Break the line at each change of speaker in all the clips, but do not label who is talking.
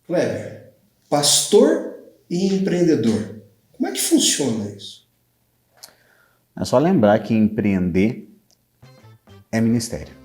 Kleber, pastor e empreendedor, como é que funciona isso?
É só lembrar que empreender é ministério.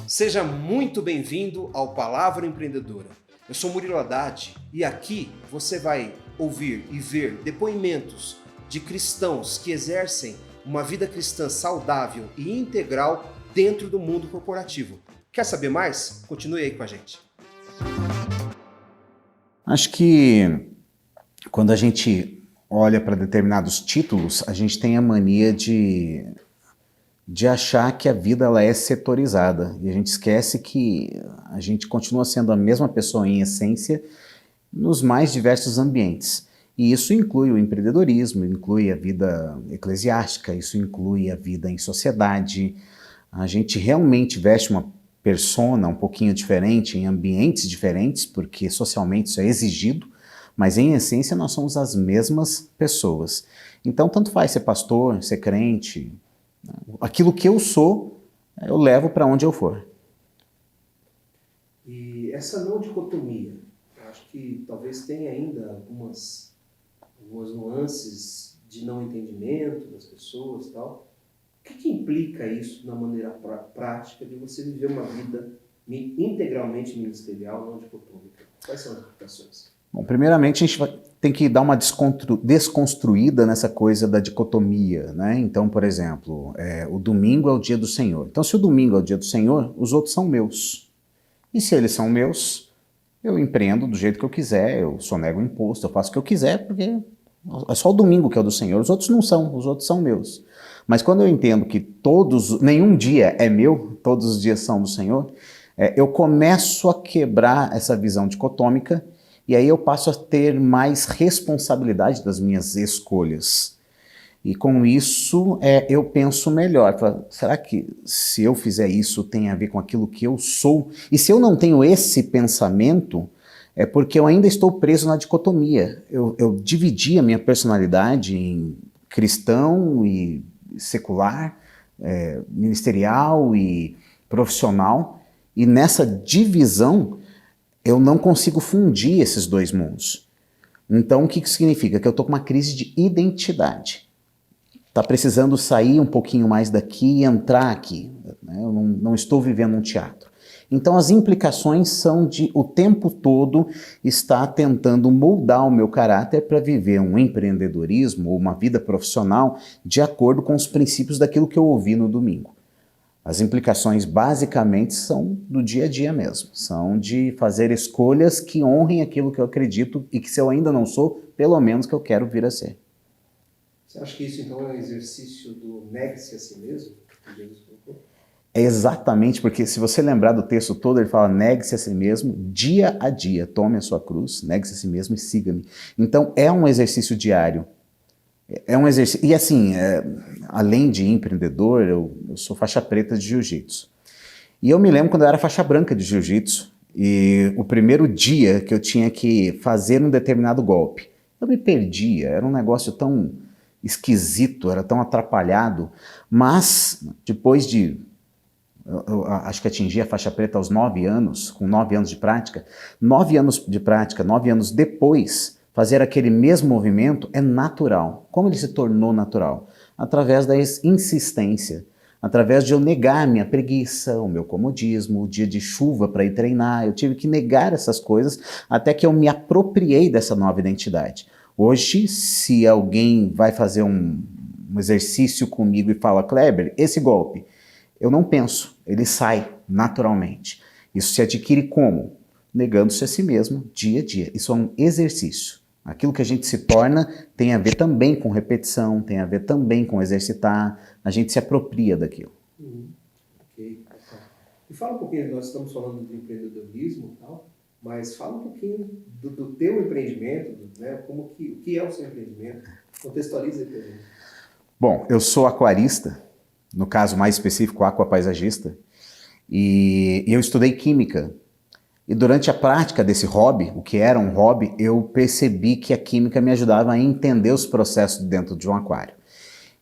Seja muito bem-vindo ao Palavra Empreendedora. Eu sou Murilo Haddad e aqui você vai ouvir e ver depoimentos de cristãos que exercem uma vida cristã saudável e integral dentro do mundo corporativo. Quer saber mais? Continue aí com a gente.
Acho que quando a gente olha para determinados títulos, a gente tem a mania de achar que a vida ela é setorizada e a gente esquece que a gente continua sendo a mesma pessoa em essência nos mais diversos ambientes. E isso inclui o empreendedorismo, inclui a vida eclesiástica, isso inclui a vida em sociedade. A gente realmente veste uma persona um pouquinho diferente em ambientes diferentes, porque socialmente isso é exigido, mas em essência nós somos as mesmas pessoas. Então, tanto faz ser pastor, ser crente, aquilo que eu sou, eu levo para onde eu for.
E essa não dicotomia, eu acho que talvez tenha ainda algumas nuances de não entendimento das pessoas e tal. O que implica isso na maneira prática de você viver uma vida integralmente ministerial, não dicotômica? Quais são as implicações?
Bom, primeiramente a gente tem que dar uma desconstruída nessa coisa da dicotomia, né? Então, por exemplo, o domingo é o dia do Senhor. Então, se o domingo é o dia do Senhor, os outros são meus. E se eles são meus, eu empreendo do jeito que eu quiser, eu sonego o imposto, eu faço o que eu quiser, porque é só o domingo que é o do Senhor. Os outros não são, os outros são meus. Mas quando eu entendo que nenhum dia é meu, todos os dias são do Senhor, eu começo a quebrar essa visão dicotômica e aí eu passo a ter mais responsabilidade das minhas escolhas. E com isso eu penso melhor. Será que se eu fizer isso tem a ver com aquilo que eu sou? E se eu não tenho esse pensamento, é porque eu ainda estou preso na dicotomia. Eu dividi a minha personalidade em cristão e secular, ministerial e profissional, e nessa divisão eu não consigo fundir esses dois mundos. Então o que isso significa? Que eu estou com uma crise de identidade. Está precisando sair um pouquinho mais daqui e entrar aqui. Né? Eu não estou vivendo um teatro. Então as implicações são de o tempo todo estar tentando moldar o meu caráter para viver um empreendedorismo ou uma vida profissional de acordo com os princípios daquilo que eu ouvi no domingo. As implicações basicamente são do dia a dia mesmo, são de fazer escolhas que honrem aquilo que eu acredito e que se eu ainda não sou, pelo menos que eu quero vir a ser.
Você acha que isso então é um exercício do negue-se a si mesmo?
É exatamente, porque se você lembrar do texto todo, ele fala, negue-se a si mesmo, dia a dia, tome a sua cruz, negue-se a si mesmo e siga-me. Então é um exercício diário. É um exercício, e assim, além de empreendedor, eu sou faixa preta de jiu-jitsu. E eu me lembro quando eu era faixa branca de jiu-jitsu, e o primeiro dia que eu tinha que fazer um determinado golpe, eu me perdia, era um negócio tão esquisito, era tão atrapalhado, mas depois de eu acho que atingi a faixa preta aos 9 anos, com 9 anos de prática. 9 anos de prática, 9 anos depois, fazer aquele mesmo movimento é natural. Como ele se tornou natural? Através da insistência, através de eu negar a minha preguiça, o meu comodismo, o dia de chuva para ir treinar. Eu tive que negar essas coisas até que eu me apropriei dessa nova identidade. Hoje, se alguém vai fazer um exercício comigo e fala, Kleber, esse golpe, eu não penso, ele sai naturalmente. Isso se adquire como? Negando-se a si mesmo, dia a dia. Isso é um exercício. Aquilo que a gente se torna tem a ver também com repetição, tem a ver também com exercitar, a gente se apropria daquilo.
Ok. E fala um pouquinho, nós estamos falando de empreendedorismo e tal, mas fala um pouquinho do teu empreendimento, né? O que é o seu empreendimento? Contextualiza aí pra gente.
Bom, eu sou aquarista, no caso mais específico, aquapaisagista, e eu estudei química. E durante a prática desse hobby, o que era um hobby, eu percebi que a química me ajudava a entender os processos dentro de um aquário.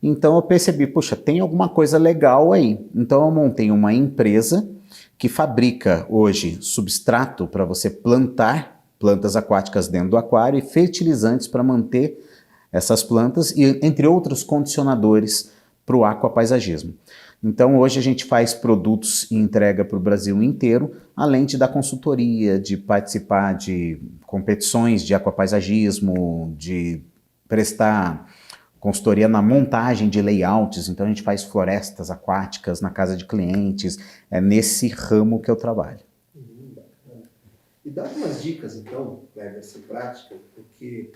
Então eu percebi, puxa, tem alguma coisa legal aí. Então eu montei uma empresa que fabrica hoje substrato para você plantar plantas aquáticas dentro do aquário e fertilizantes para manter essas plantas e entre outros condicionadores para o aquapaisagismo. Então hoje a gente faz produtos e entrega para o Brasil inteiro, além de dar consultoria, de participar de competições de aquapaisagismo, de prestar consultoria na montagem de layouts. Então a gente faz florestas aquáticas na casa de clientes, é nesse ramo que eu trabalho.
Bacana. E dá umas dicas então, Kleber, essa prática, porque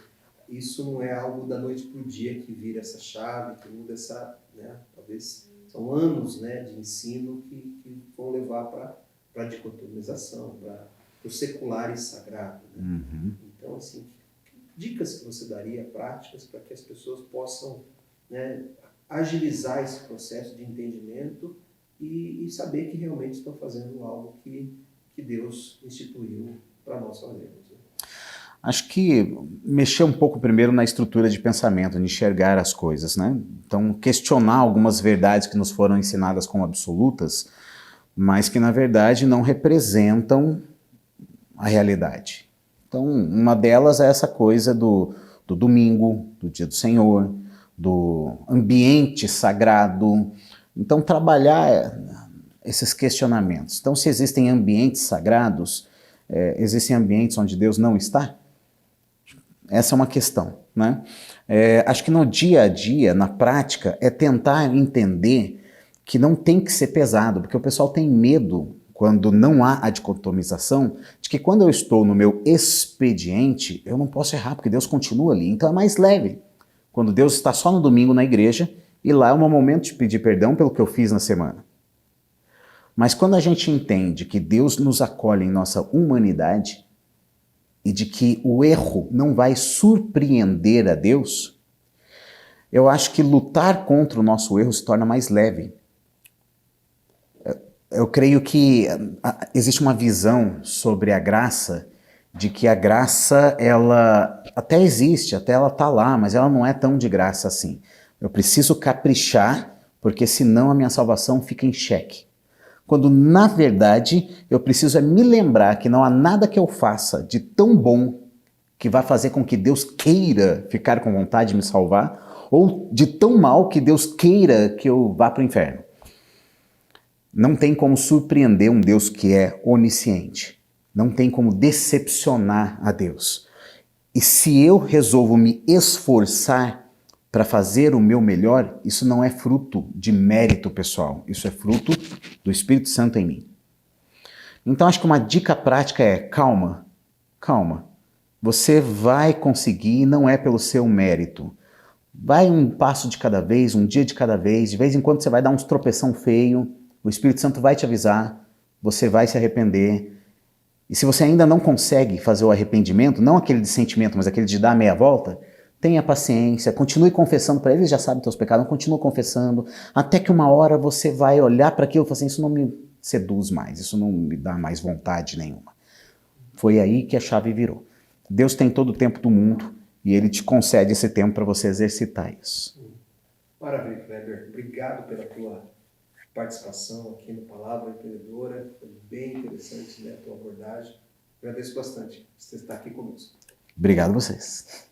isso não é algo da noite para o dia que vira essa chave, que muda essa, né, talvez são anos, né, de ensino que vão levar para a dicotomização, para o secular e sagrado. Né?
Uhum.
Então, assim, dicas que você daria, práticas, para que as pessoas possam, né, agilizar esse processo de entendimento e saber que realmente estão fazendo algo que Deus instituiu para nós fazermos. Né?
Acho que mexer um pouco primeiro na estrutura de pensamento, de enxergar as coisas, né? Então, questionar algumas verdades que nos foram ensinadas como absolutas, mas que na verdade não representam a realidade. Então, uma delas é essa coisa do domingo, do dia do Senhor, do ambiente sagrado. Então, trabalhar esses questionamentos. Então, se existem ambientes sagrados, existem ambientes onde Deus não está? Essa é uma questão, né? Acho que no dia a dia, na prática, é tentar entender que não tem que ser pesado, porque o pessoal tem medo, quando não há a dicotomização, de que quando eu estou no meu expediente, eu não posso errar, porque Deus continua ali. Então é mais leve. Quando Deus está só no domingo na igreja, e lá é um momento de pedir perdão pelo que eu fiz na semana. Mas quando a gente entende que Deus nos acolhe em nossa humanidade, e de que o erro não vai surpreender a Deus, eu acho que lutar contra o nosso erro se torna mais leve. Eu creio que existe uma visão sobre a graça, de que a graça, ela até existe, até ela está lá, mas ela não é tão de graça assim. Eu preciso caprichar, porque senão a minha salvação fica em xeque. Quando, na verdade, eu preciso me lembrar que não há nada que eu faça de tão bom que vai fazer com que Deus queira ficar com vontade de me salvar, ou de tão mal que Deus queira que eu vá para o inferno. Não tem como surpreender um Deus que é onisciente. Não tem como decepcionar a Deus. E se eu resolvo me esforçar para fazer o meu melhor, isso não é fruto de mérito pessoal, isso é fruto do Espírito Santo em mim. Então acho que uma dica prática é calma, calma. Você vai conseguir, não é pelo seu mérito. Vai um passo de cada vez, um dia de cada vez, de vez em quando você vai dar uns tropeção feio, o Espírito Santo vai te avisar, você vai se arrepender. E se você ainda não consegue fazer o arrependimento, não aquele de sentimento, mas aquele de dar a meia volta, tenha paciência, continue confessando para ele, já sabe teus pecados, continua confessando, até que uma hora você vai olhar para aquilo e falar assim, isso não me seduz mais, isso não me dá mais vontade nenhuma. Foi aí que a chave virou. Deus tem todo o tempo do mundo e Ele te concede esse tempo para você exercitar isso.
Maravilha, Kleber. Obrigado pela tua participação aqui no Palavra Empreendedora. Foi bem interessante, né, a tua abordagem. Agradeço bastante por você estar aqui conosco.
Obrigado a vocês.